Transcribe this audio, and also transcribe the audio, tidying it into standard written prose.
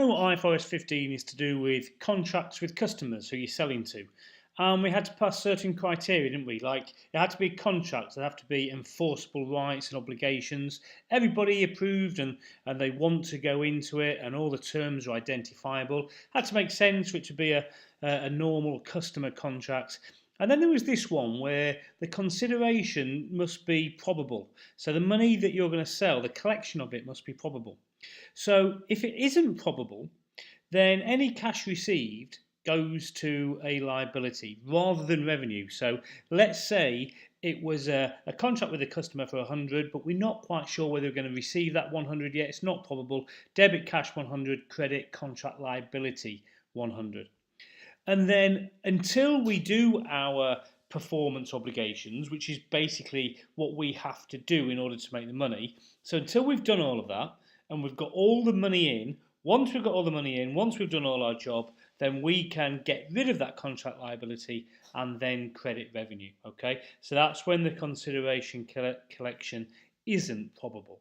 know IFRS 15 is to do with contracts with customers who you're selling to. We had to pass certain criteria, didn't we? Like, it had to be contracts, there have to be enforceable rights and obligations. Everybody approved and they want to go into it, and all the terms are identifiable. Had to make sense, which would be a normal customer contract. And then there was this one where the consideration must be probable. So the money that you're going to sell, the collection of it must be probable. So if it isn't probable, then any cash received goes to a liability rather than revenue. So let's say it was a contract with a customer for 100, but we're not quite sure whether we're going to receive that 100 yet. It's not probable. Debit cash 100, credit contract liability 100. And then until we do our performance obligations, which is basically what we have to do in order to make the money. So until we've done all of that and we've got all the money in, once we've got all the money in, once we've done all our job, then we can get rid of that contract liability and then credit revenue. Okay, so that's when the consideration collection isn't probable.